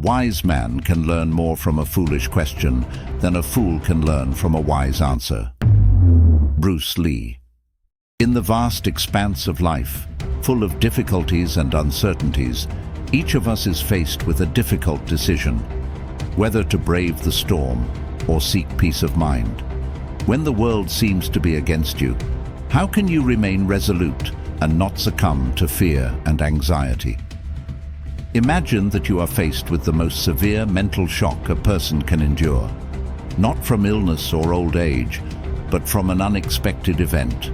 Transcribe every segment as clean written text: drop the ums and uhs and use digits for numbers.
wise man can learn more from a foolish question than a fool can learn from a wise answer. Bruce Lee. In the vast expanse of life, full of difficulties and uncertainties, each of us is faced with a difficult decision, whether to brave the storm or seek peace of mind. When the world seems to be against you, how can you remain resolute and not succumb to fear and anxiety? Imagine that you are faced with the most severe mental shock a person can endure, not from illness or old age, but from an unexpected event.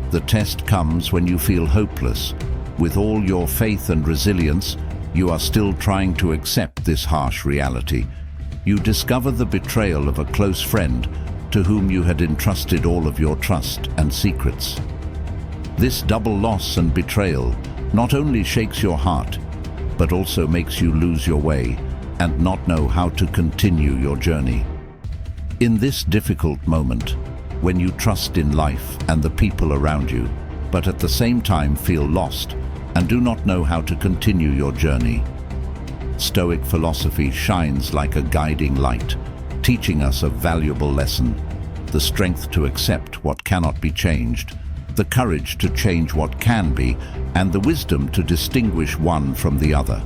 The test comes when you feel hopeless. With all your faith and resilience, you are still trying to accept this harsh reality. You discover the betrayal of a close friend to whom you had entrusted all of your trust and secrets. This double loss and betrayal not only shakes your heart, but also makes you lose your way and not know how to continue your journey. In this difficult moment, when you trust in life and the people around you, but at the same time feel lost and do not know how to continue your journey, Stoic philosophy shines like a guiding light, teaching us a valuable lesson: the strength to accept what cannot be changed, the courage to change what can be, and the wisdom to distinguish one from the other.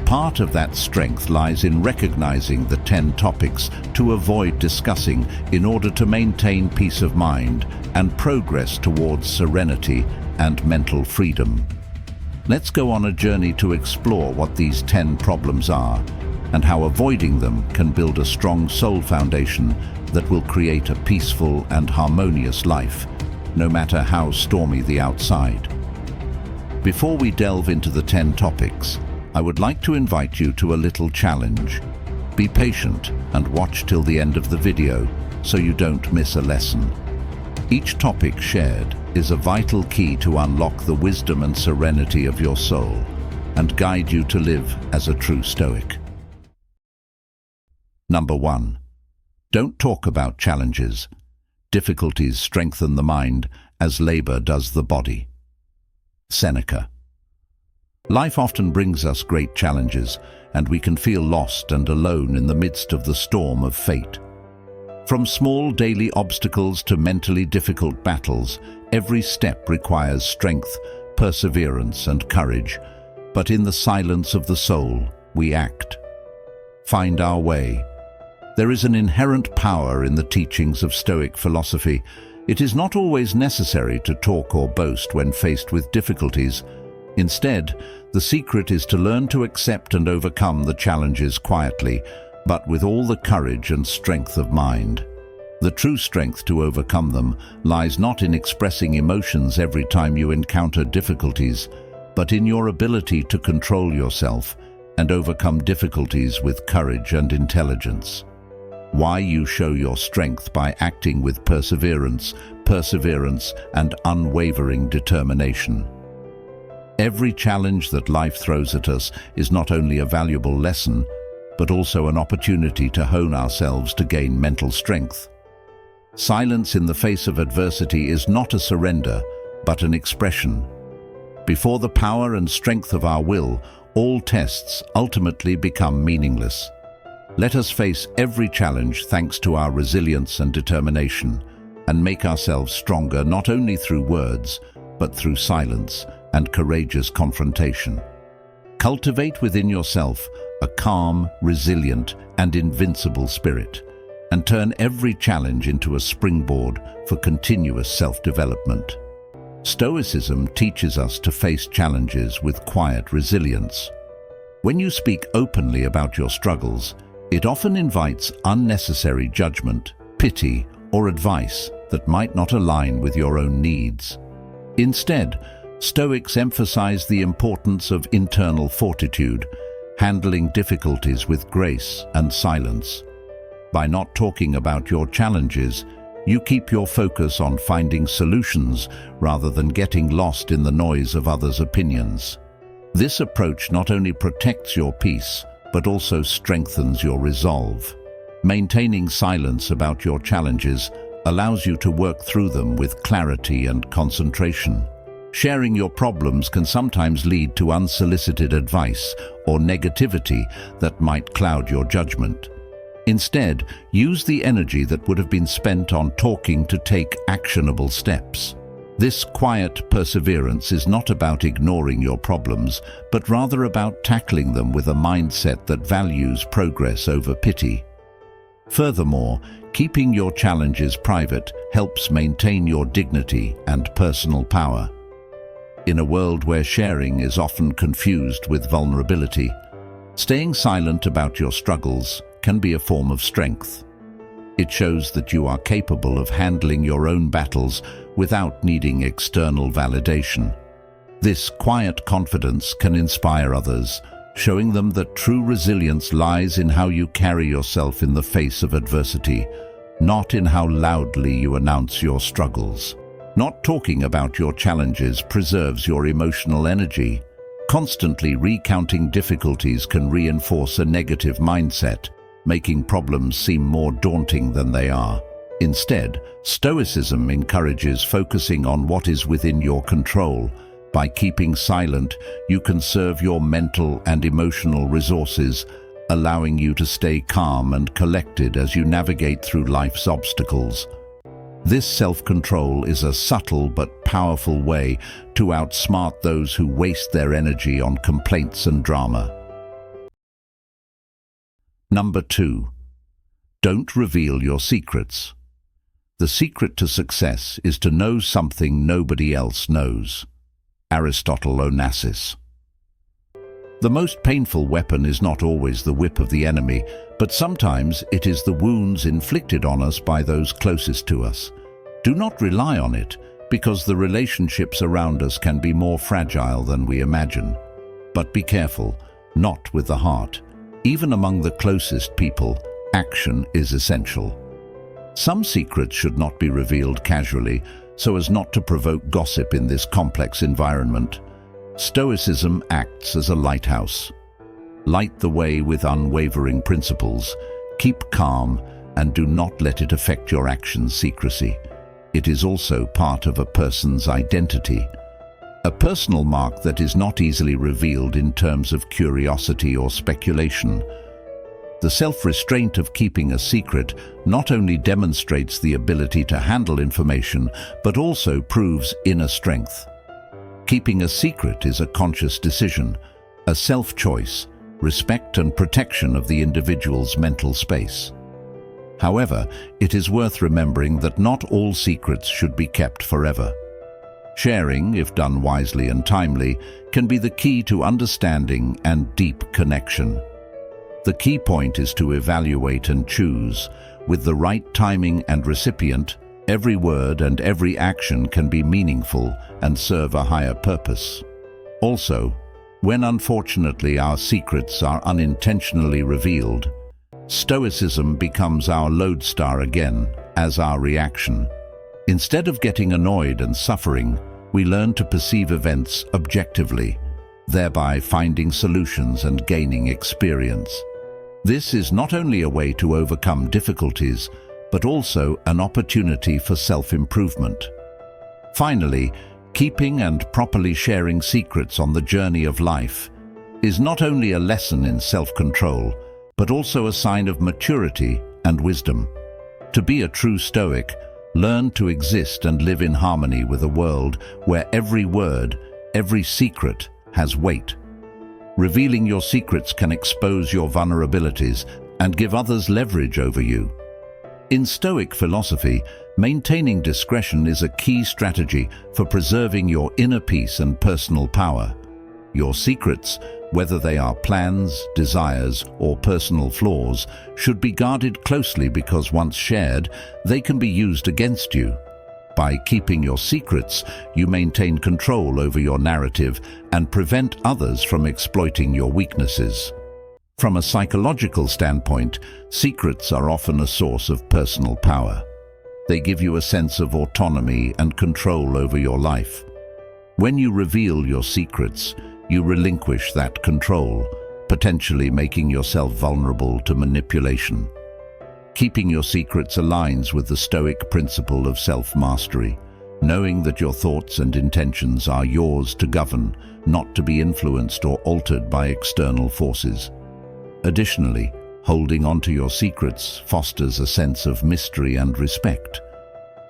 Part of that strength lies in recognizing the 10 topics to avoid discussing in order to maintain peace of mind and progress towards serenity and mental freedom. Let's go on a journey to explore what these 10 problems are and how avoiding them can build a strong soul foundation that will create a peaceful and harmonious life, no matter how stormy the outside. Before we delve into the 10 topics, I would like to invite you to a little challenge. Be patient and watch till the end of the video so you don't miss a lesson. Each topic shared is a vital key to unlock the wisdom and serenity of your soul and guide you to live as a true Stoic. Number 1. Don't talk about challenges. Difficulties strengthen the mind as labor does the body. Seneca. Life often brings us great challenges, and we can feel lost and alone in the midst of the storm of fate. From small daily obstacles to mentally difficult battles, every step requires strength, perseverance, and courage. But in the silence of the soul, we act. Find our way. There is an inherent power in the teachings of Stoic philosophy. It is not always necessary to talk or boast when faced with difficulties. Instead, the secret is to learn to accept and overcome the challenges quietly, but with all the courage and strength of mind. The true strength to overcome them lies not in expressing emotions every time you encounter difficulties, but in your ability to control yourself and overcome difficulties with courage and intelligence. Why you show your strength by acting with perseverance, and unwavering determination. Every challenge that life throws at us is not only a valuable lesson, but also an opportunity to hone ourselves to gain mental strength. Silence in the face of adversity is not a surrender, but an expression. Before the power and strength of our will, all tests ultimately become meaningless. Let us face every challenge thanks to our resilience and determination, and make ourselves stronger not only through words, but through silence and courageous confrontation. Cultivate within yourself a calm, resilient, and invincible spirit, and turn every challenge into a springboard for continuous self-development. Stoicism teaches us to face challenges with quiet resilience. When you speak openly about your struggles, it often invites unnecessary judgment, pity, or advice that might not align with your own needs. Instead, Stoics emphasize the importance of internal fortitude, handling difficulties with grace and silence. By not talking about your challenges, you keep your focus on finding solutions rather than getting lost in the noise of others' opinions. This approach not only protects your peace, but also strengthens your resolve. Maintaining silence about your challenges allows you to work through them with clarity and concentration. Sharing your problems can sometimes lead to unsolicited advice or negativity that might cloud your judgment. Instead, use the energy that would have been spent on talking to take actionable steps. This quiet perseverance is not about ignoring your problems, but rather about tackling them with a mindset that values progress over pity. Furthermore, keeping your challenges private helps maintain your dignity and personal power. In a world where sharing is often confused with vulnerability, staying silent about your struggles can be a form of strength. It shows that you are capable of handling your own battles without needing external validation. This quiet confidence can inspire others, showing them that true resilience lies in how you carry yourself in the face of adversity, not in how loudly you announce your struggles. Not talking about your challenges preserves your emotional energy. Constantly recounting difficulties can reinforce a negative mindset, making problems seem more daunting than they are. Instead, Stoicism encourages focusing on what is within your control. By keeping silent, you conserve your mental and emotional resources, allowing you to stay calm and collected as you navigate through life's obstacles. This self-control is a subtle but powerful way to outsmart those who waste their energy on complaints and drama. Number 2. Don't reveal your secrets. The secret to success is to know something nobody else knows. Aristotle Onassis. The most painful weapon is not always the whip of the enemy, but sometimes it is the wounds inflicted on us by those closest to us. Do not rely on it, because the relationships around us can be more fragile than we imagine. But be careful, not with the heart. Even among the closest people, action is essential. Some secrets should not be revealed casually, so as not to provoke gossip in this complex environment. Stoicism acts as a lighthouse. Light the way with unwavering principles. Keep calm and do not let it affect your actions' secrecy. It is also part of a person's identity. A personal mark that is not easily revealed in terms of curiosity or speculation. The self-restraint of keeping a secret not only demonstrates the ability to handle information, but also proves inner strength. Keeping a secret is a conscious decision, a self-choice, respect and protection of the individual's mental space. However, it is worth remembering that not all secrets should be kept forever. Sharing, if done wisely and timely, can be the key to understanding and deep connection. The key point is to evaluate and choose. With the right timing and recipient, every word and every action can be meaningful and serve a higher purpose. Also, when unfortunately our secrets are unintentionally revealed, Stoicism becomes our lodestar again as our reaction. Instead of getting annoyed and suffering, we learn to perceive events objectively, thereby finding solutions and gaining experience. This is not only a way to overcome difficulties, but also an opportunity for self-improvement. Finally, keeping and properly sharing secrets on the journey of life is not only a lesson in self-control, but also a sign of maturity and wisdom. To be a true Stoic, learn to exist and live in harmony with a world where every word, every secret has weight. Revealing your secrets can expose your vulnerabilities and give others leverage over you. In Stoic philosophy, maintaining discretion is a key strategy for preserving your inner peace and personal power. Your secrets, whether they are plans, desires, or personal flaws, should be guarded closely because once shared, they can be used against you. By keeping your secrets, you maintain control over your narrative and prevent others from exploiting your weaknesses. From a psychological standpoint, secrets are often a source of personal power. They give you a sense of autonomy and control over your life. When you reveal your secrets, you relinquish that control, potentially making yourself vulnerable to manipulation. Keeping your secrets aligns with the Stoic principle of self-mastery. knowing that your thoughts and intentions are yours to govern, not to be influenced or altered by external forces. Additionally, holding on to your secrets fosters a sense of mystery and respect.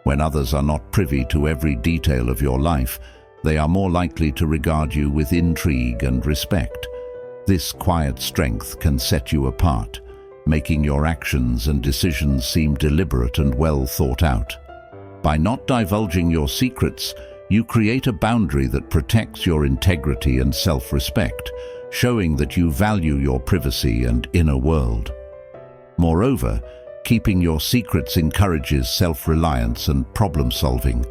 When others are not privy to every detail of your life, they are more likely to regard you with intrigue and respect. This quiet strength can set you apart, making your actions and decisions seem deliberate and well thought out. By not divulging your secrets, you create a boundary that protects your integrity and self-respect, showing that you value your privacy and inner world. Moreover, keeping your secrets encourages self-reliance and problem-solving.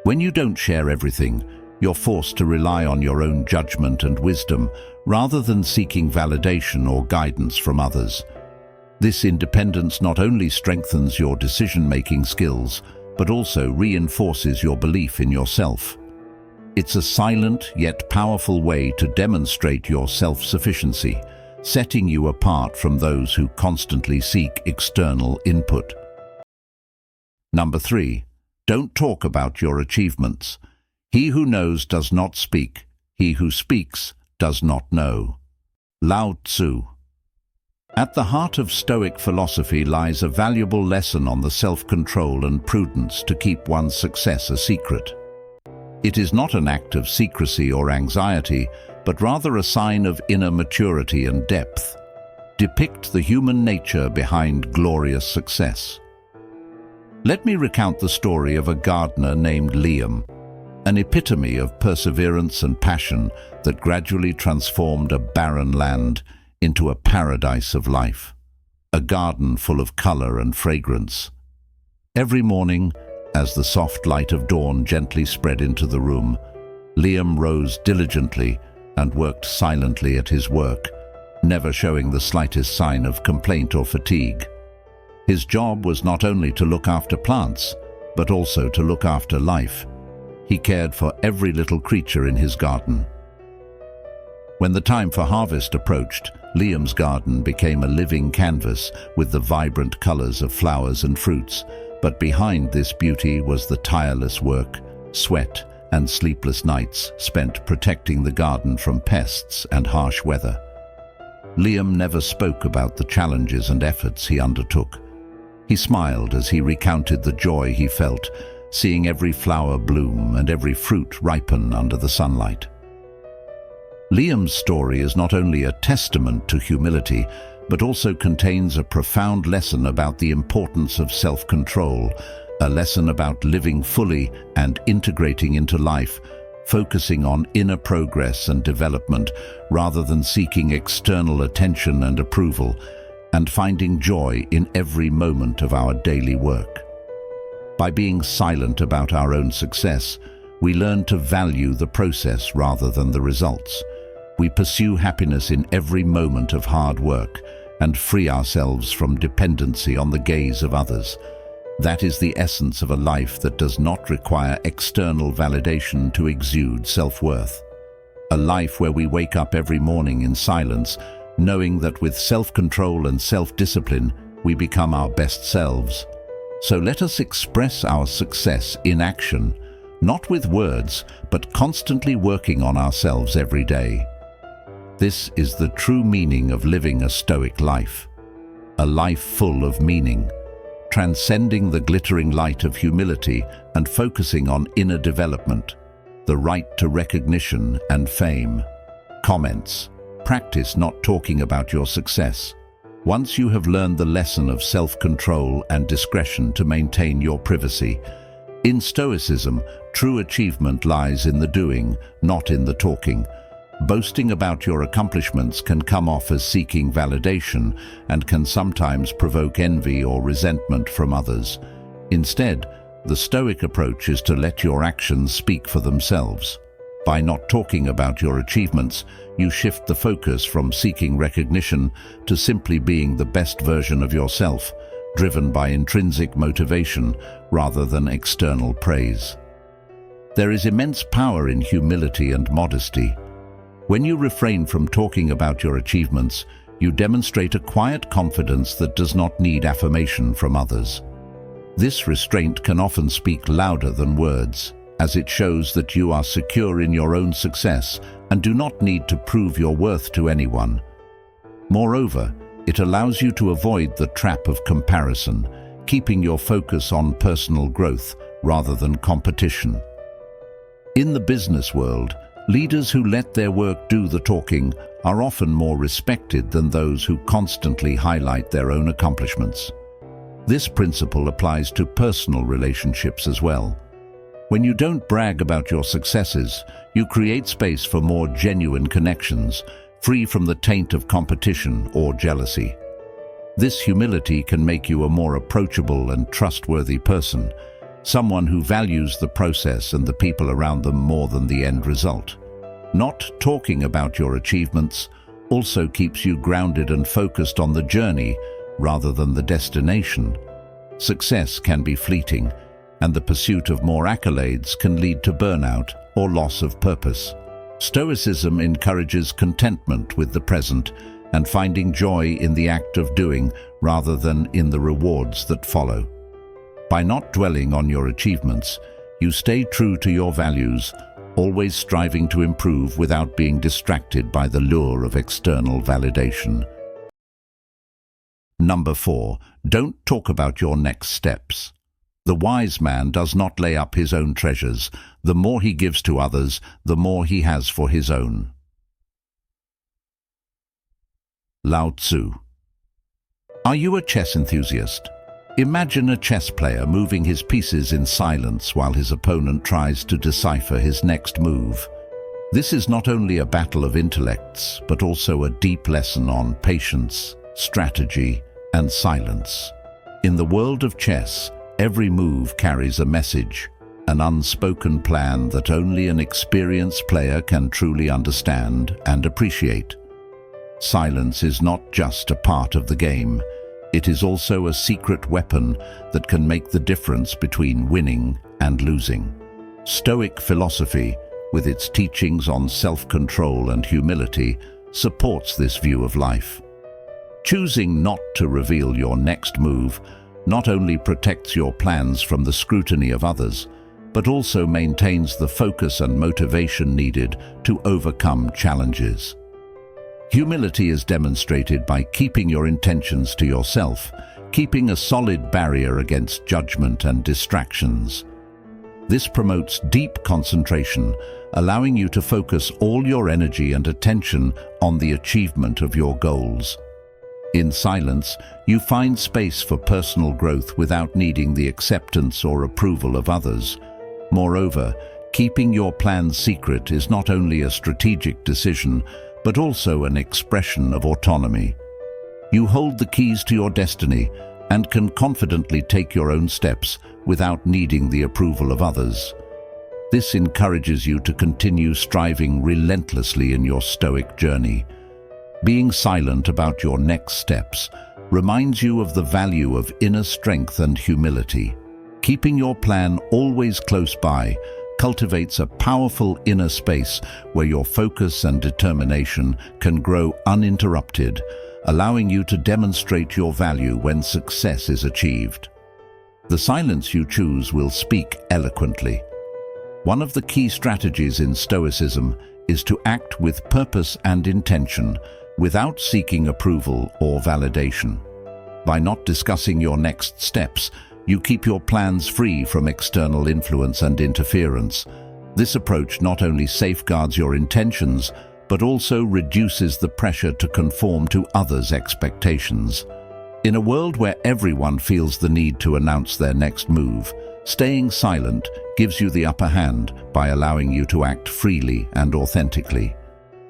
When you don't share everything, you're forced to rely on your own judgment and wisdom rather than seeking validation or guidance from others. This independence not only strengthens your decision-making skills, but also reinforces your belief in yourself. It's a silent yet powerful way to demonstrate your self-sufficiency, setting you apart from those who constantly seek external input. Number 3. Don't talk about your achievements. He who knows does not speak. He who speaks does not know. Lao Tzu. At the heart of Stoic philosophy lies a valuable lesson on the self-control and prudence to keep one's success a secret. It is not an act of secrecy or anxiety, but rather a sign of inner maturity and depth. Depict the human nature behind glorious success. Let me recount the story of a gardener named Liam, an epitome of perseverance and passion that gradually transformed a barren land into a paradise of life, a garden full of color and fragrance. Every morning, as the soft light of dawn gently spread into the room, Liam rose diligently and worked silently at his work, never showing the slightest sign of complaint or fatigue. His job was not only to look after plants, but also to look after life. He cared for every little creature in his garden. When the time for harvest approached, Liam's garden became a living canvas with the vibrant colors of flowers and fruits, but behind this beauty was the tireless work, sweat, and sleepless nights spent protecting the garden from pests and harsh weather. Liam never spoke about the challenges and efforts he undertook. He smiled as he recounted the joy he felt, seeing every flower bloom and every fruit ripen under the sunlight. Liam's story is not only a testament to humility, but also contains a profound lesson about the importance of self-control, a lesson about living fully and integrating into life, focusing on inner progress and development rather than seeking external attention and approval, and finding joy in every moment of our daily work. By being silent about our own success, we learn to value the process rather than the results. We pursue happiness in every moment of hard work and free ourselves from dependency on the gaze of others. That is the essence of a life that does not require external validation to exude self-worth. A life where we wake up every morning in silence, knowing that with self-control and self-discipline, we become our best selves. So let us express our success in action, not with words, but constantly working on ourselves every day. This is the true meaning of living a Stoic life. A life full of meaning, transcending the glittering light of humility and focusing on inner development, the right to recognition and fame. Comments. Practice not talking about your success. Once you have learned the lesson of self-control and discretion to maintain your privacy, in Stoicism, true achievement lies in the doing, not in the talking. Boasting about your accomplishments can come off as seeking validation and can sometimes provoke envy or resentment from others. Instead, the Stoic approach is to let your actions speak for themselves. By not talking about your achievements, you shift the focus from seeking recognition to simply being the best version of yourself, driven by intrinsic motivation rather than external praise. There is immense power in humility and modesty. When you refrain from talking about your achievements, you demonstrate a quiet confidence that does not need affirmation from others. This restraint can often speak louder than words, as it shows that you are secure in your own success and do not need to prove your worth to anyone. Moreover, it allows you to avoid the trap of comparison, keeping your focus on personal growth rather than competition. In the business world, leaders who let their work do the talking are often more respected than those who constantly highlight their own accomplishments. This principle applies to personal relationships as well. When you don't brag about your successes, you create space for more genuine connections, free from the taint of competition or jealousy. This humility can make you a more approachable and trustworthy person, someone who values the process and the people around them more than the end result. Not talking about your achievements also keeps you grounded and focused on the journey rather than the destination. Success can be fleeting, and the pursuit of more accolades can lead to burnout or loss of purpose. Stoicism encourages contentment with the present and finding joy in the act of doing rather than in the rewards that follow. By not dwelling on your achievements, you stay true to your values, always striving to improve without being distracted by the lure of external validation. Number 4. Don't talk about your next steps. The wise man does not lay up his own treasures. The more he gives to others, the more he has for his own. Lao Tzu. Are you a chess enthusiast? Imagine a chess player moving his pieces in silence while his opponent tries to decipher his next move. This is not only a battle of intellects, but also a deep lesson on patience, strategy, and silence. In the world of chess, every move carries a message, an unspoken plan that only an experienced player can truly understand and appreciate. Silence is not just a part of the game. It is also a secret weapon that can make the difference between winning and losing. Stoic philosophy, with its teachings on self-control and humility, supports this view of life. Choosing not to reveal your next move not only protects your plans from the scrutiny of others, but also maintains the focus and motivation needed to overcome challenges. Humility is demonstrated by keeping your intentions to yourself, keeping a solid barrier against judgment and distractions. This promotes deep concentration, allowing you to focus all your energy and attention on the achievement of your goals. In silence, you find space for personal growth without needing the acceptance or approval of others. Moreover, keeping your plans secret is not only a strategic decision, but also an expression of autonomy. You hold the keys to your destiny and can confidently take your own steps without needing the approval of others. This encourages you to continue striving relentlessly in your Stoic journey. Being silent about your next steps reminds you of the value of inner strength and humility. Keeping your plan always close by cultivates a powerful inner space where your focus and determination can grow uninterrupted, allowing you to demonstrate your value when success is achieved. The silence you choose will speak eloquently. One of the key strategies in Stoicism is to act with purpose and intention, without seeking approval or validation. By not discussing your next steps, you keep your plans free from external influence and interference. This approach not only safeguards your intentions, but also reduces the pressure to conform to others' expectations. In a world where everyone feels the need to announce their next move, staying silent gives you the upper hand by allowing you to act freely and authentically.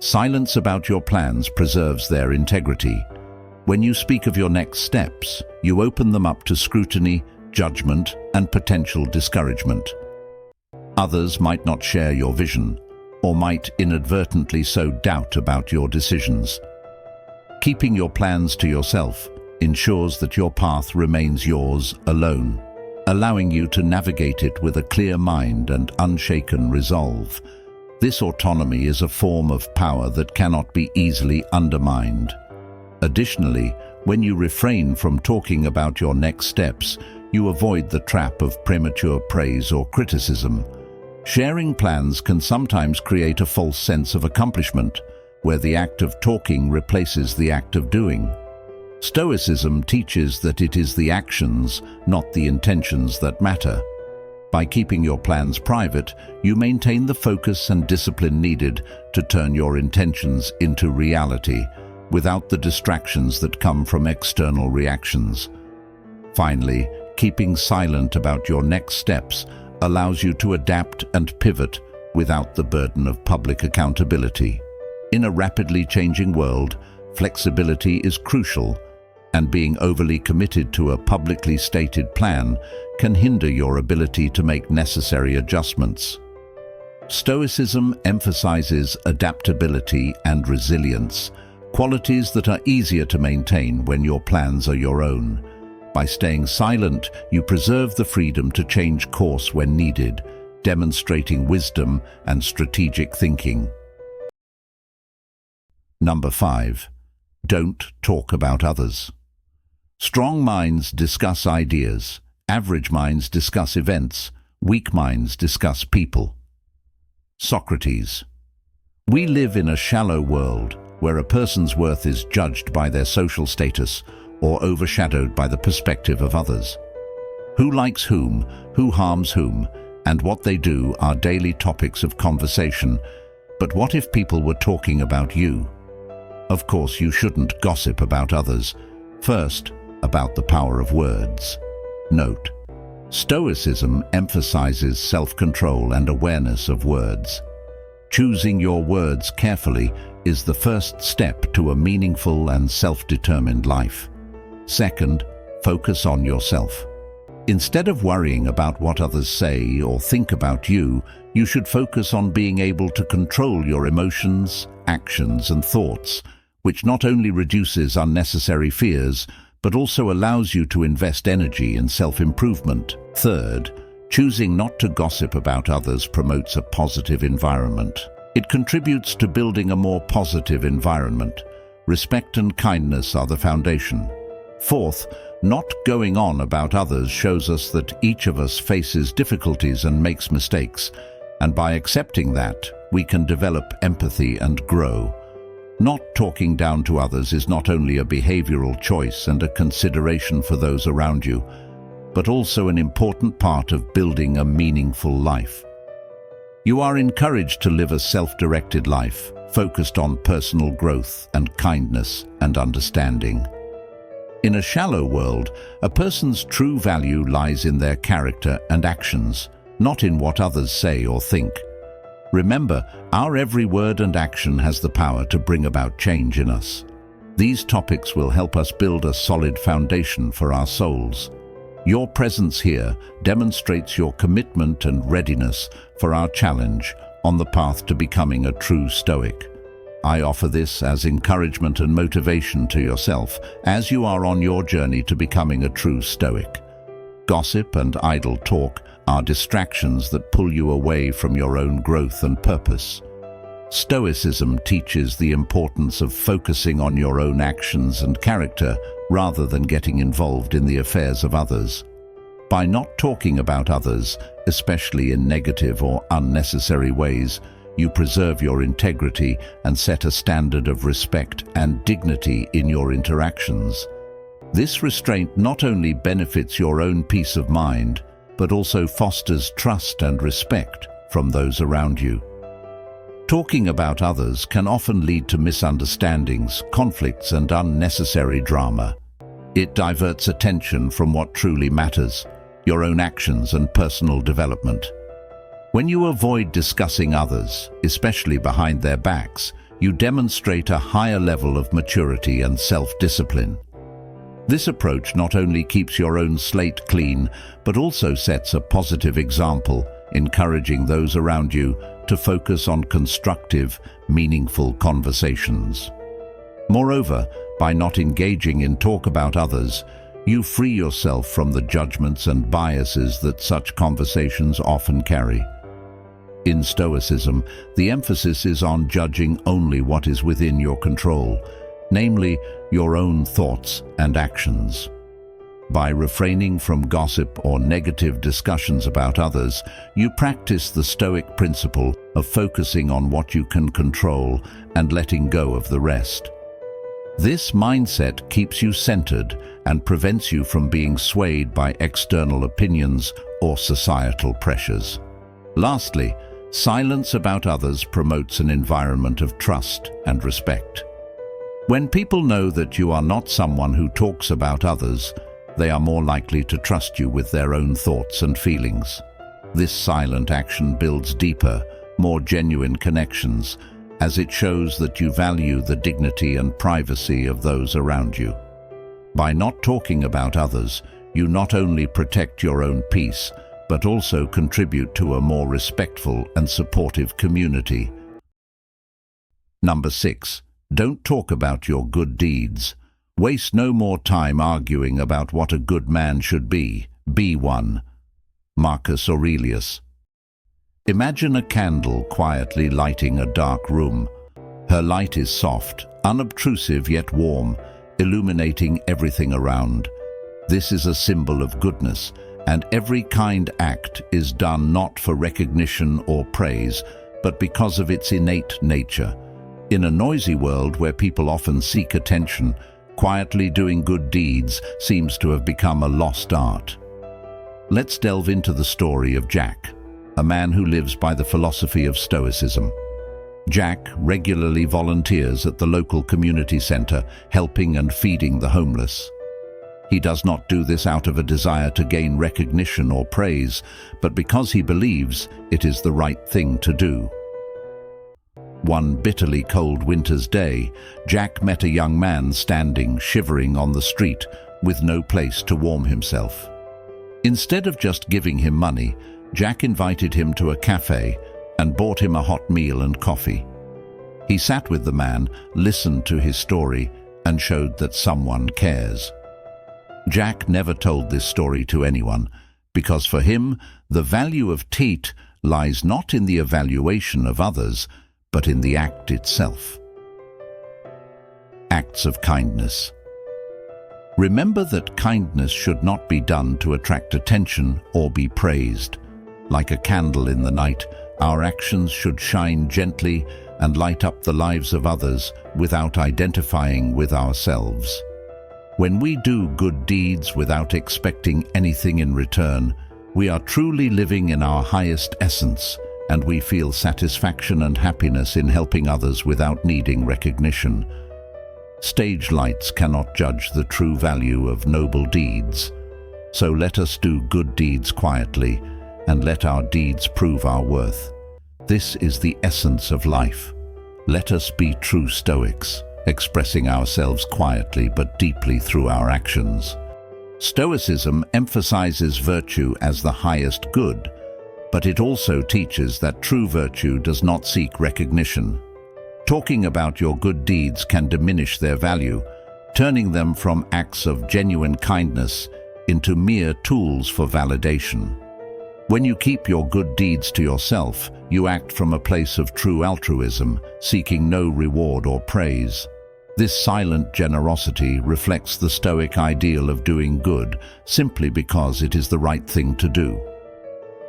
Silence about your plans preserves their integrity. When you speak of your next steps, you open them up to scrutiny, judgment, and potential discouragement. Others might not share your vision, or might inadvertently sow doubt about your decisions. Keeping your plans to yourself ensures that your path remains yours alone, allowing you to navigate it with a clear mind and unshaken resolve. This autonomy is a form of power that cannot be easily undermined. Additionally, when you refrain from talking about your next steps, you avoid the trap of premature praise or criticism. Sharing plans can sometimes create a false sense of accomplishment, where the act of talking replaces the act of doing. Stoicism teaches that it is the actions, not the intentions, that matter. By keeping your plans private, you maintain the focus and discipline needed to turn your intentions into reality, without the distractions that come from external reactions. Finally, keeping silent about your next steps allows you to adapt and pivot without the burden of public accountability. In a rapidly changing world, flexibility is crucial, and being overly committed to a publicly stated plan can hinder your ability to make necessary adjustments. Stoicism emphasizes adaptability and resilience, qualities that are easier to maintain when your plans are your own. By staying silent, you preserve the freedom to change course when needed, demonstrating wisdom and strategic thinking. Number 5. Don't talk about others. Strong minds discuss ideas. Average minds discuss events. Weak minds discuss people. Socrates. We live in a shallow world where a person's worth is judged by their social status or overshadowed by the perspective of others. Who likes whom, who harms whom, and what they do are daily topics of conversation. But what if people were talking about you? Of course, you shouldn't gossip about others. First, about the power of words. Note: Stoicism emphasizes self-control and awareness of words. Choosing your words carefully is the first step to a meaningful and self-determined life. Second, focus on yourself. Instead of worrying about what others say or think about you, you should focus on being able to control your emotions, actions, and thoughts, which not only reduces unnecessary fears, but also allows you to invest energy in self-improvement. Third, choosing not to gossip about others promotes a positive environment. It contributes to building a more positive environment. Respect and kindness are the foundation. Fourth, not going on about others shows us that each of us faces difficulties and makes mistakes, and by accepting that, we can develop empathy and grow. Not talking down to others is not only a behavioral choice and a consideration for those around you, but also an important part of building a meaningful life. You are encouraged to live a self-directed life, focused on personal growth and kindness and understanding. In a shallow world, a person's true value lies in their character and actions, not in what others say or think. Remember, our every word and action has the power to bring about change in us. These topics will help us build a solid foundation for our souls. Your presence here demonstrates your commitment and readiness for our challenge on the path to becoming a true Stoic. I offer this as encouragement and motivation to yourself as you are on your journey to becoming a true Stoic. Gossip and idle talk are distractions that pull you away from your own growth and purpose. Stoicism teaches the importance of focusing on your own actions and character rather than getting involved in the affairs of others. By not talking about others, especially in negative or unnecessary ways, you preserve your integrity and set a standard of respect and dignity in your interactions. This restraint not only benefits your own peace of mind, but also fosters trust and respect from those around you. Talking about others can often lead to misunderstandings, conflicts, and unnecessary drama. It diverts attention from what truly matters, your own actions and personal development. When you avoid discussing others, especially behind their backs, you demonstrate a higher level of maturity and self-discipline. This approach not only keeps your own slate clean, but also sets a positive example, encouraging those around you to focus on constructive, meaningful conversations. Moreover, by not engaging in talk about others, you free yourself from the judgments and biases that such conversations often carry. In Stoicism, the emphasis is on judging only what is within your control, namely, your own thoughts and actions. By refraining from gossip or negative discussions about others, you practice the Stoic principle of focusing on what you can control and letting go of the rest. This mindset keeps you centered and prevents you from being swayed by external opinions or societal pressures. Lastly, silence about others promotes an environment of trust and respect. When people know that you are not someone who talks about others, they are more likely to trust you with their own thoughts and feelings. This silent action builds deeper, more genuine connections, as it shows that you value the dignity and privacy of those around you. By not talking about others, you not only protect your own peace, but also contribute to a more respectful and supportive community. Number 6. Don't talk about your good deeds. Waste no more time arguing about what a good man should be. Be one. Marcus Aurelius. Imagine a candle quietly lighting a dark room. Her light is soft, unobtrusive yet warm, illuminating everything around. This is a symbol of goodness, and every kind act is done not for recognition or praise, but because of its innate nature. In a noisy world where people often seek attention, quietly doing good deeds seems to have become a lost art. Let's delve into the story of Jack, a man who lives by the philosophy of Stoicism. Jack regularly volunteers at the local community center, helping and feeding the homeless. He does not do this out of a desire to gain recognition or praise, but because he believes it is the right thing to do. One bitterly cold winter's day, Jack met a young man standing, shivering on the street, with no place to warm himself. Instead of just giving him money, Jack invited him to a cafe and bought him a hot meal and coffee. He sat with the man, listened to his story, and showed that someone cares. Jack never told this story to anyone, because for him, the value of teat lies not in the evaluation of others, but in the act itself. Acts of kindness. Remember that kindness should not be done to attract attention or be praised. Like a candle in the night, our actions should shine gently and light up the lives of others without identifying with ourselves. When we do good deeds without expecting anything in return, we are truly living in our highest essence, and we feel satisfaction and happiness in helping others without needing recognition. Stage lights cannot judge the true value of noble deeds, so let us do good deeds quietly, and let our deeds prove our worth. This is the essence of life. Let us be true Stoics, expressing ourselves quietly but deeply through our actions. Stoicism emphasizes virtue as the highest good, but it also teaches that true virtue does not seek recognition. Talking about your good deeds can diminish their value, turning them from acts of genuine kindness into mere tools for validation. When you keep your good deeds to yourself, you act from a place of true altruism, seeking no reward or praise. This silent generosity reflects the Stoic ideal of doing good simply because it is the right thing to do.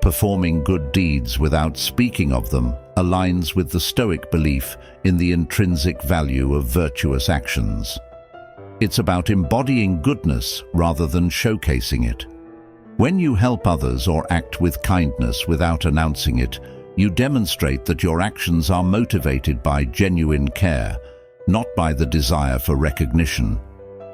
Performing good deeds without speaking of them aligns with the Stoic belief in the intrinsic value of virtuous actions. It's about embodying goodness rather than showcasing it. When you help others or act with kindness without announcing it, you demonstrate that your actions are motivated by genuine care, not by the desire for recognition.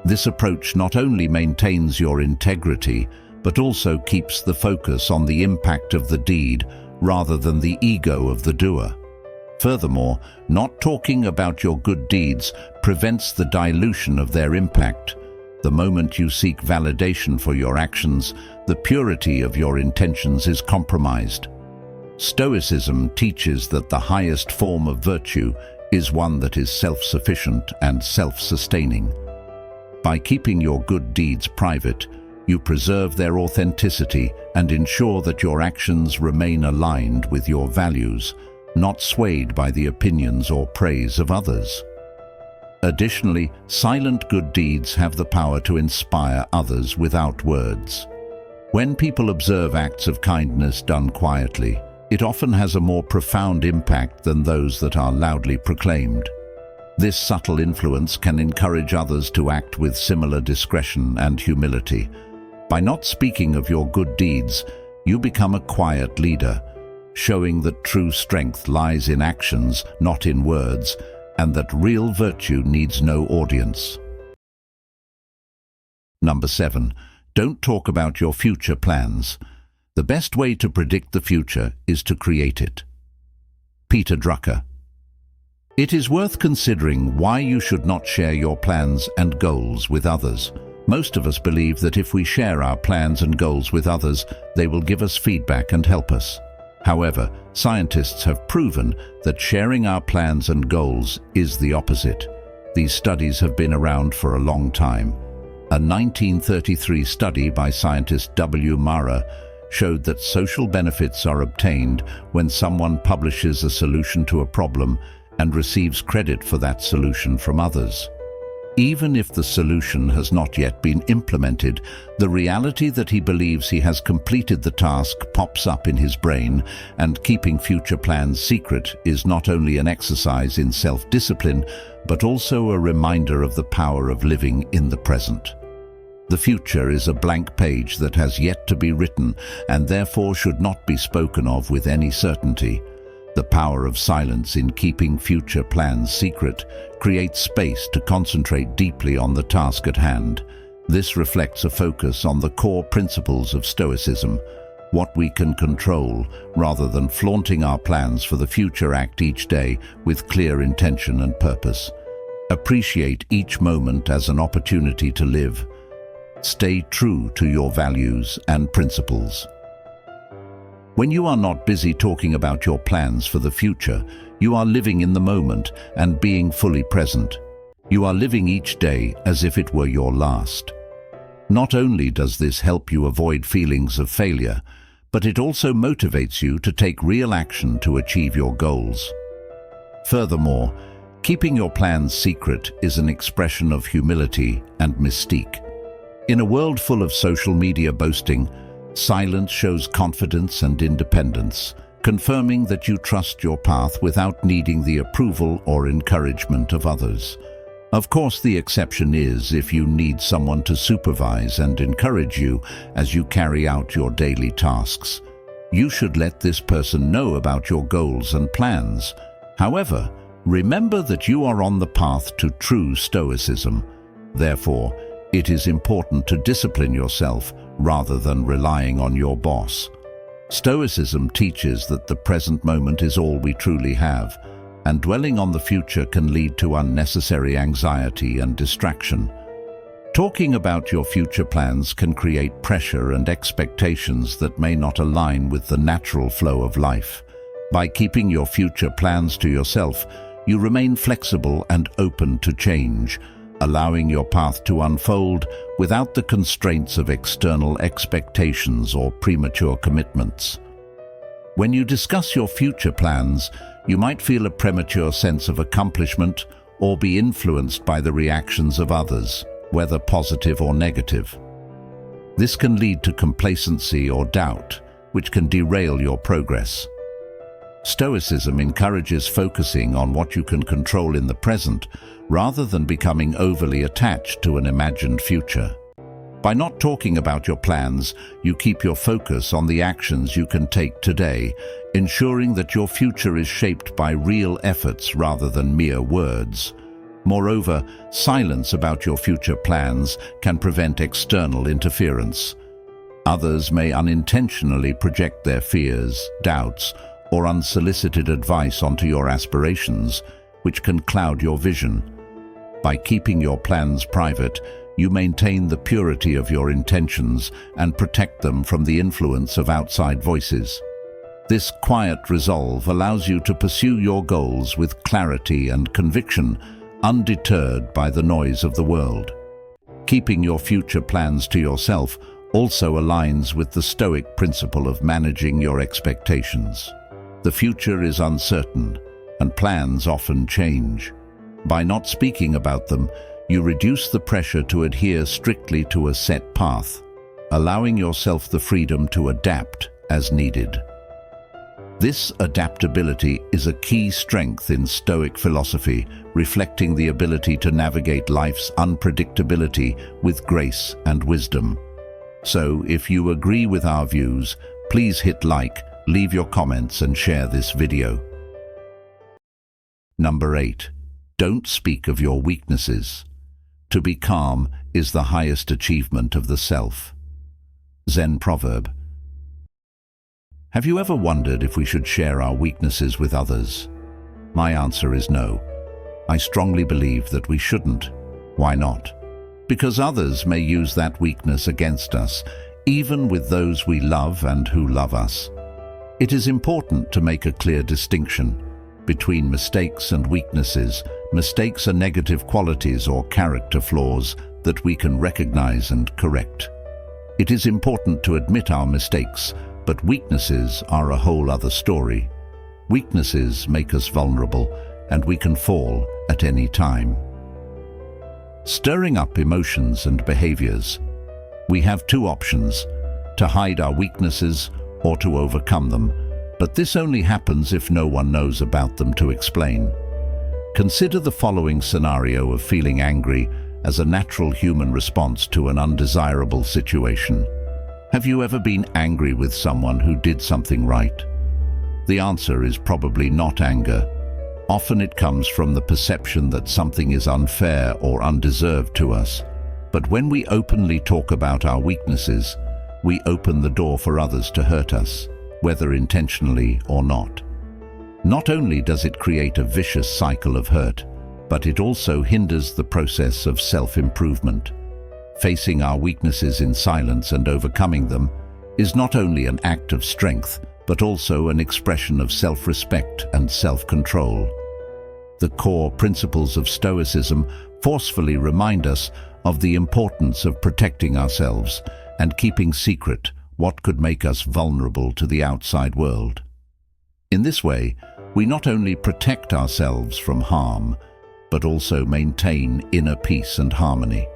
This approach not only maintains your integrity, but also keeps the focus on the impact of the deed rather than the ego of the doer. Furthermore, not talking about your good deeds prevents the dilution of their impact. The moment you seek validation for your actions, the purity of your intentions is compromised. Stoicism teaches that the highest form of virtue is one that is self-sufficient and self-sustaining. By keeping your good deeds private, you preserve their authenticity and ensure that your actions remain aligned with your values, not swayed by the opinions or praise of others. Additionally, silent good deeds have the power to inspire others without words. When people observe acts of kindness done quietly, it often has a more profound impact than those that are loudly proclaimed. This subtle influence can encourage others to act with similar discretion and humility. By not speaking of your good deeds, you become a quiet leader, showing that true strength lies in actions, not in words, and that real virtue needs no audience. Number 7. Don't talk about your future plans. The best way to predict the future is to create it. Peter Drucker. It is worth considering why you should not share your plans and goals with others. Most of us believe that if we share our plans and goals with others, they will give us feedback and help us. However, scientists have proven that sharing our plans and goals is the opposite. These studies have been around for a long time. A 1933 study by scientist W. Mara showed that social benefits are obtained when someone publishes a solution to a problem and receives credit for that solution from others. Even if the solution has not yet been implemented, the reality that he believes he has completed the task pops up in his brain, and keeping future plans secret is not only an exercise in self-discipline, but also a reminder of the power of living in the present. The future is a blank page that has yet to be written, and therefore should not be spoken of with any certainty. The power of silence in keeping future plans secret creates space to concentrate deeply on the task at hand. This reflects a focus on the core principles of Stoicism, what we can control, rather than flaunting our plans for the future. Act each day with clear intention and purpose. Appreciate each moment as an opportunity to live. Stay true to your values and principles. When you are not busy talking about your plans for the future, you are living in the moment and being fully present. You are living each day as if it were your last. Not only does this help you avoid feelings of failure, but it also motivates you to take real action to achieve your goals. Furthermore, keeping your plans secret is an expression of humility and mystique. In a world full of social media boasting, silence shows confidence and independence, confirming that you trust your path without needing the approval or encouragement of others. Of course, the exception is if you need someone to supervise and encourage you as you carry out your daily tasks. You should let this person know about your goals and plans. However, remember that you are on the path to true Stoicism. Therefore, it is important to discipline yourself rather than relying on your boss. Stoicism teaches that the present moment is all we truly have, and dwelling on the future can lead to unnecessary anxiety and distraction. Talking about your future plans can create pressure and expectations that may not align with the natural flow of life. By keeping your future plans to yourself, you remain flexible and open to change, allowing your path to unfold without the constraints of external expectations or premature commitments. When you discuss your future plans, you might feel a premature sense of accomplishment or be influenced by the reactions of others, whether positive or negative. This can lead to complacency or doubt, which can derail your progress. Stoicism encourages focusing on what you can control in the present, rather than becoming overly attached to an imagined future. By not talking about your plans, you keep your focus on the actions you can take today, ensuring that your future is shaped by real efforts rather than mere words. Moreover, silence about your future plans can prevent external interference. Others may unintentionally project their fears, doubts, or unsolicited advice onto your aspirations, which can cloud your vision. By keeping your plans private, you maintain the purity of your intentions and protect them from the influence of outside voices. This quiet resolve allows you to pursue your goals with clarity and conviction, undeterred by the noise of the world. Keeping your future plans to yourself also aligns with the Stoic principle of managing your expectations. The future is uncertain, and plans often change. By not speaking about them, you reduce the pressure to adhere strictly to a set path, allowing yourself the freedom to adapt as needed. This adaptability is a key strength in Stoic philosophy, reflecting the ability to navigate life's unpredictability with grace and wisdom. So, if you agree with our views, please hit like, leave your comments and share this video. Number 8. Don't speak of your weaknesses. To be calm is the highest achievement of the self. Zen proverb. Have you ever wondered if we should share our weaknesses with others? My answer is no. I strongly believe that we shouldn't. Why not? Because others may use that weakness against us, even with those we love and who love us. It is important to make a clear distinction between mistakes and weaknesses. Mistakes are negative qualities or character flaws that we can recognize and correct. It is important to admit our mistakes, but weaknesses are a whole other story. Weaknesses make us vulnerable, and we can fall at any time. Stirring up emotions and behaviors. We have two options: to hide our weaknesses or to overcome them, but this only happens if no one knows about them to explain. Consider the following scenario of feeling angry as a natural human response to an undesirable situation. Have you ever been angry with someone who did something right? The answer is probably not anger. Often it comes from the perception that something is unfair or undeserved to us. But when we openly talk about our weaknesses, we open the door for others to hurt us, whether intentionally or not. Not only does it create a vicious cycle of hurt, but it also hinders the process of self-improvement. Facing our weaknesses in silence and overcoming them is not only an act of strength, but also an expression of self-respect and self-control. The core principles of Stoicism forcefully remind us of the importance of protecting ourselves and keeping secret what could make us vulnerable to the outside world. In this way, we not only protect ourselves from harm, but also maintain inner peace and harmony.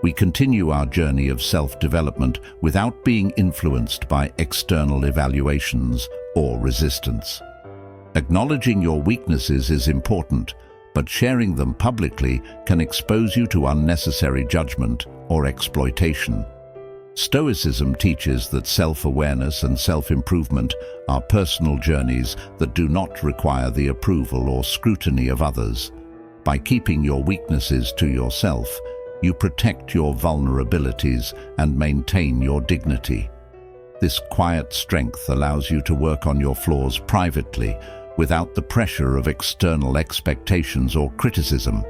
We continue our journey of self-development without being influenced by external evaluations or resistance. Acknowledging your weaknesses is important, but sharing them publicly can expose you to unnecessary judgment or exploitation. Stoicism teaches that self-awareness and self-improvement are personal journeys that do not require the approval or scrutiny of others. By keeping your weaknesses to yourself, you protect your vulnerabilities and maintain your dignity. This quiet strength allows you to work on your flaws privately, without the pressure of external expectations or criticism.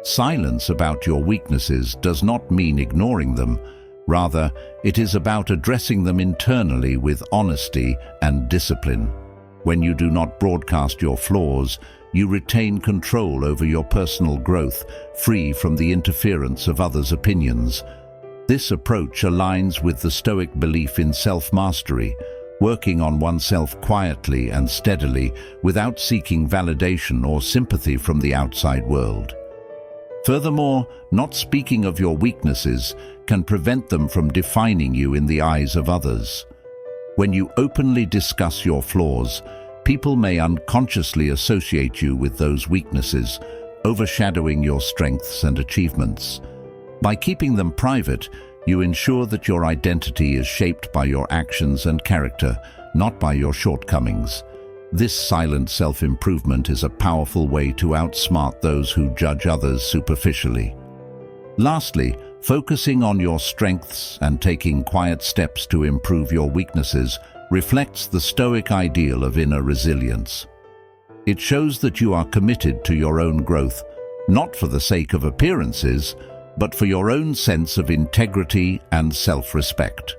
Silence about your weaknesses does not mean ignoring them. Rather, it is about addressing them internally with honesty and discipline. When you do not broadcast your flaws, you retain control over your personal growth, free from the interference of others' opinions. This approach aligns with the Stoic belief in self-mastery, working on oneself quietly and steadily without seeking validation or sympathy from the outside world. Furthermore, not speaking of your weaknesses can prevent them from defining you in the eyes of others. When you openly discuss your flaws, people may unconsciously associate you with those weaknesses, overshadowing your strengths and achievements. By keeping them private, you ensure that your identity is shaped by your actions and character, not by your shortcomings. This silent self-improvement is a powerful way to outsmart those who judge others superficially. Lastly, focusing on your strengths and taking quiet steps to improve your weaknesses reflects the Stoic ideal of inner resilience. It shows that you are committed to your own growth, not for the sake of appearances, but for your own sense of integrity and self-respect.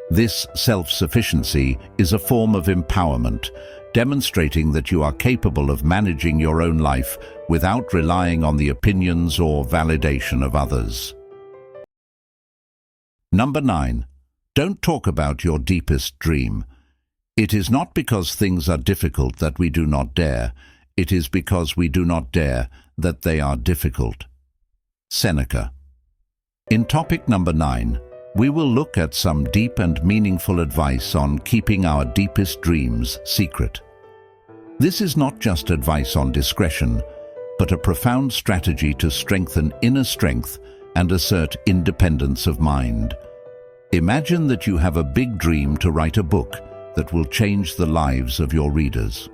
This self-sufficiency is a form of empowerment, demonstrating that you are capable of managing your own life without relying on the opinions or validation of others. Number 9. Don't talk about your deepest dream. It is not because things are difficult that we do not dare. It is because we do not dare that they are difficult. Seneca. In topic number 9, we will look at some deep and meaningful advice on keeping our deepest dreams secret. This is not just advice on discretion, but a profound strategy to strengthen inner strength and assert independence of mind. Imagine that you have a big dream to write a book that will change the lives of your readers.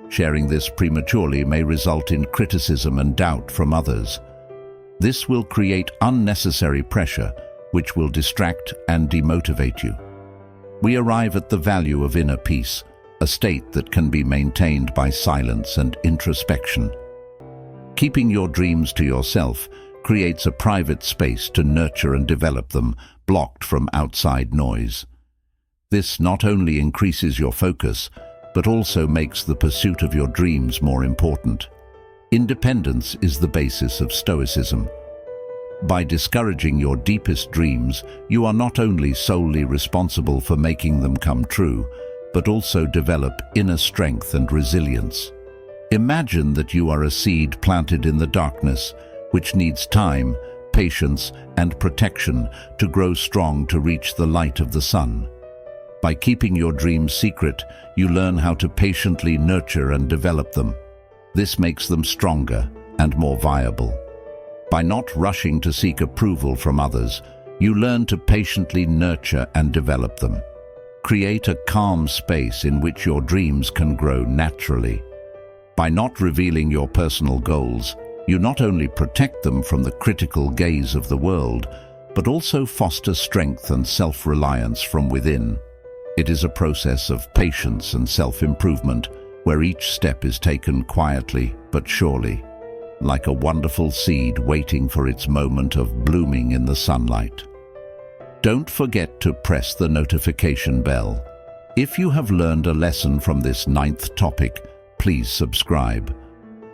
Sharing this prematurely may result in criticism and doubt from others. This will create unnecessary pressure, which will distract and demotivate you. We arrive at the value of inner peace, a state that can be maintained by silence and introspection. Keeping your dreams to yourself creates a private space to nurture and develop them, blocked from outside noise. This not only increases your focus, but also makes the pursuit of your dreams more important. Independence is the basis of Stoicism. By discouraging your deepest dreams, you are not only solely responsible for making them come true, but also develop inner strength and resilience. Imagine that you are a seed planted in the darkness, which needs time, patience, and protection to grow strong to reach the light of the sun. By keeping your dreams secret, you learn how to patiently nurture and develop them. This makes them stronger and more viable. By not rushing to seek approval from others, you learn to patiently nurture and develop them. Create a calm space in which your dreams can grow naturally. By not revealing your personal goals, you not only protect them from the critical gaze of the world, but also foster strength and self-reliance from within. It is a process of patience and self-improvement, where each step is taken quietly but surely, like a wonderful seed waiting for its moment of blooming in the sunlight. Don't forget to press the notification bell. If you have learned a lesson from this 9th topic, please subscribe.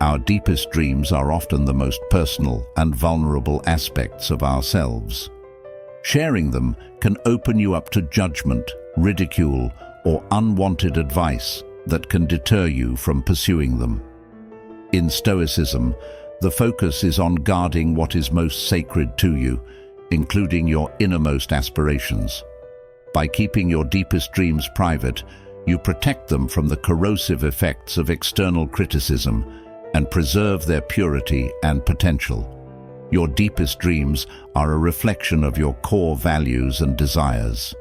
Our deepest dreams are often the most personal and vulnerable aspects of ourselves. Sharing them can open you up to judgment, ridicule, or unwanted advice that can deter you from pursuing them. In Stoicism, the focus is on guarding what is most sacred to you, including your innermost aspirations. By keeping your deepest dreams private, you protect them from the corrosive effects of external criticism and preserve their purity and potential. Your deepest dreams are a reflection of your core values and desires.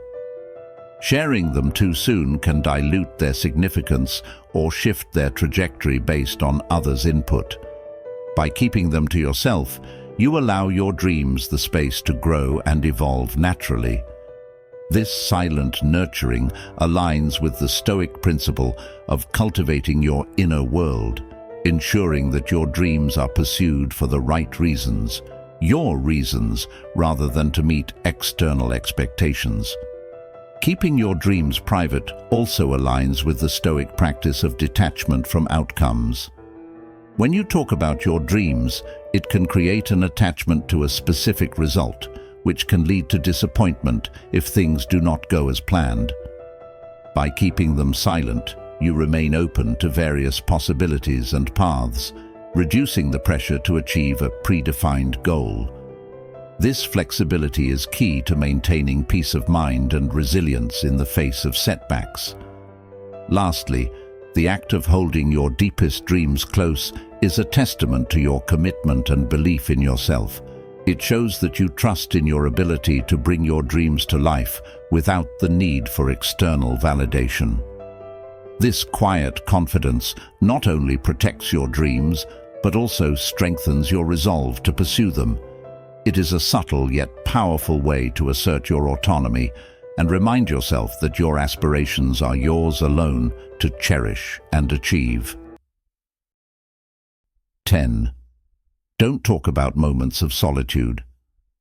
Sharing them too soon can dilute their significance or shift their trajectory based on others' input. By keeping them to yourself, you allow your dreams the space to grow and evolve naturally. This silent nurturing aligns with the Stoic principle of cultivating your inner world, ensuring that your dreams are pursued for the right reasons, your reasons, rather than to meet external expectations. Keeping your dreams private also aligns with the Stoic practice of detachment from outcomes. When you talk about your dreams, it can create an attachment to a specific result, which can lead to disappointment if things do not go as planned. By keeping them silent, you remain open to various possibilities and paths, reducing the pressure to achieve a predefined goal. This flexibility is key to maintaining peace of mind and resilience in the face of setbacks. Lastly, the act of holding your deepest dreams close is a testament to your commitment and belief in yourself. It shows that you trust in your ability to bring your dreams to life without the need for external validation. This quiet confidence not only protects your dreams, but also strengthens your resolve to pursue them. It is a subtle yet powerful way to assert your autonomy and remind yourself that your aspirations are yours alone to cherish and achieve. 10. Don't talk about moments of solitude.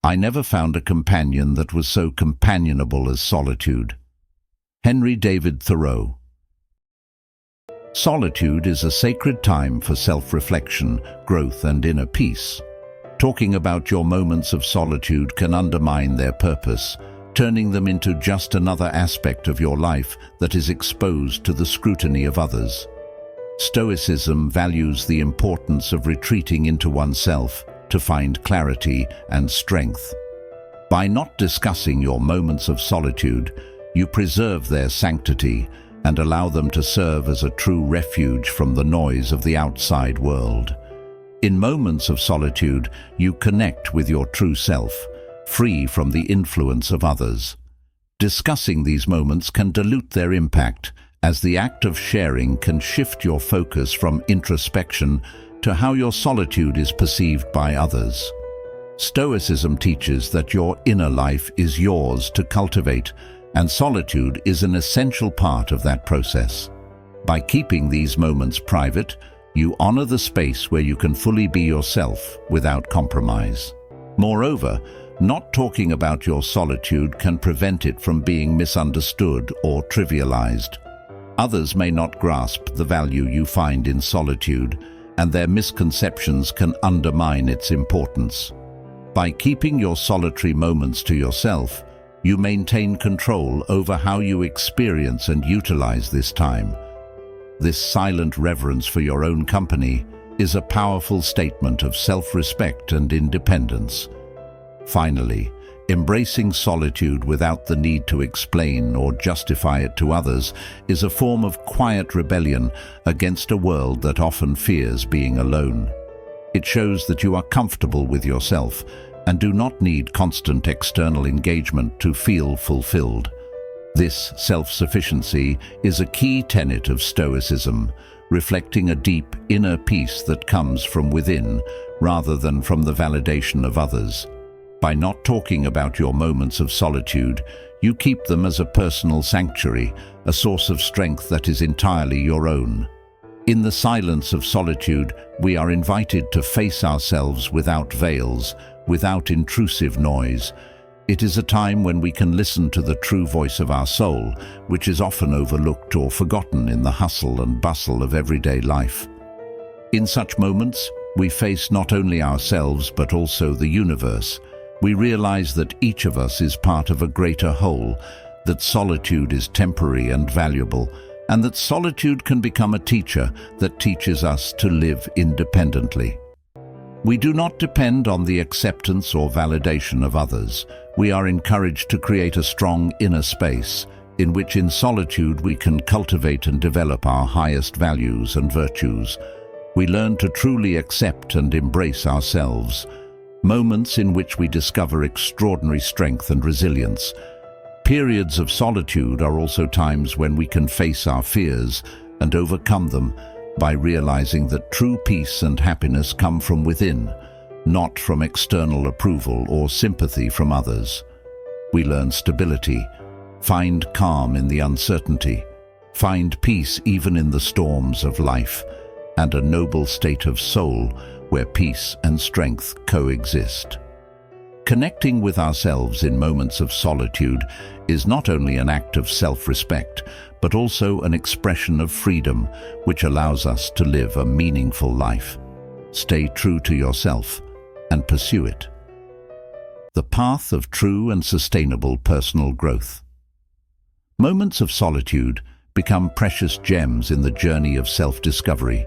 I never found a companion that was so companionable as solitude. Henry David Thoreau. Solitude is a sacred time for self-reflection, growth, and inner peace. Talking about your moments of solitude can undermine their purpose, turning them into just another aspect of your life that is exposed to the scrutiny of others. Stoicism values the importance of retreating into oneself to find clarity and strength. By not discussing your moments of solitude, you preserve their sanctity and allow them to serve as a true refuge from the noise of the outside world. In moments of solitude, you connect with your true self, free from the influence of others. Discussing these moments can dilute their impact, as the act of sharing can shift your focus from introspection to how your solitude is perceived by others. Stoicism teaches that your inner life is yours to cultivate, and solitude is an essential part of that process. By keeping these moments private, you honor the space where you can fully be yourself without compromise. Moreover, not talking about your solitude can prevent it from being misunderstood or trivialized. Others may not grasp the value you find in solitude, and their misconceptions can undermine its importance. By keeping your solitary moments to yourself, you maintain control over how you experience and utilize this time. This silent reverence for your own company is a powerful statement of self-respect and independence. Finally, embracing solitude without the need to explain or justify it to others is a form of quiet rebellion against a world that often fears being alone. It shows that you are comfortable with yourself and do not need constant external engagement to feel fulfilled. This self-sufficiency is a key tenet of Stoicism, reflecting a deep inner peace that comes from within rather than from the validation of others. By not talking about your moments of solitude, you keep them as a personal sanctuary, a source of strength that is entirely your own. In the silence of solitude, we are invited to face ourselves without veils, without intrusive noise. It is a time when we can listen to the true voice of our soul, which is often overlooked or forgotten in the hustle and bustle of everyday life. In such moments, we face not only ourselves but also the universe. We realize that each of us is part of a greater whole, that solitude is temporary and valuable, and that solitude can become a teacher that teaches us to live independently. We do not depend on the acceptance or validation of others. We are encouraged to create a strong inner space, in which in solitude we can cultivate and develop our highest values and virtues. We learn to truly accept and embrace ourselves, moments in which we discover extraordinary strength and resilience. Periods of solitude are also times when we can face our fears and overcome them by realizing that true peace and happiness come from within, not from external approval or sympathy from others. We learn stability, find calm in the uncertainty, find peace even in the storms of life, and a noble state of soul where peace and strength coexist. Connecting with ourselves in moments of solitude is not only an act of self-respect, but also an expression of freedom, which allows us to live a meaningful life. Stay true to yourself and pursue it. The path of true and sustainable personal growth. Moments of solitude become precious gems in the journey of self-discovery,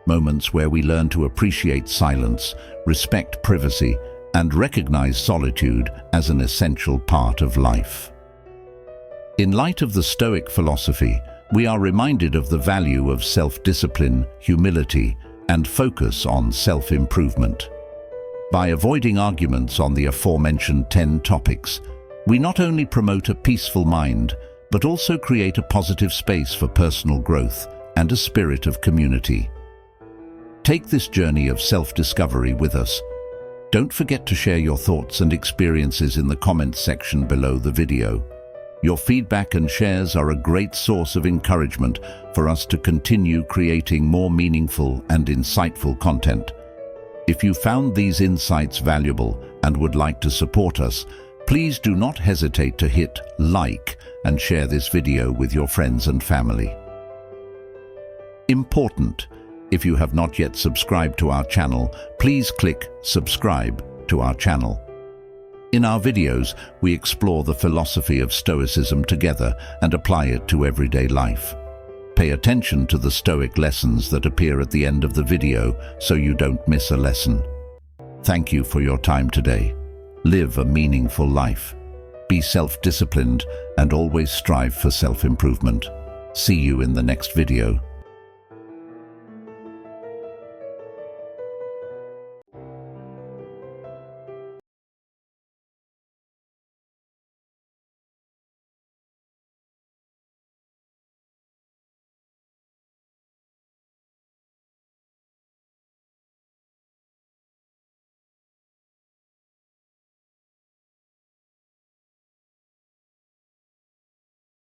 moments where we learn to appreciate silence, respect privacy, and recognize solitude as an essential part of life. In light of the Stoic philosophy, we are reminded of the value of self-discipline, humility, and focus on self-improvement. By avoiding arguments on the aforementioned 10 topics, we not only promote a peaceful mind, but also create a positive space for personal growth and a spirit of community. Take this journey of self-discovery with us. Don't forget to share your thoughts and experiences in the comments section below the video. Your feedback and shares are a great source of encouragement for us to continue creating more meaningful and insightful content. If you found these insights valuable and would like to support us, please do not hesitate to hit like and share this video with your friends and family. Important: if you have not yet subscribed to our channel, please click subscribe to our channel. In our videos, we explore the philosophy of Stoicism together and apply it to everyday life. Pay attention to the Stoic lessons that appear at the end of the video so you don't miss a lesson. Thank you for your time today. Live a meaningful life. Be self-disciplined and always strive for self-improvement. See you in the next video.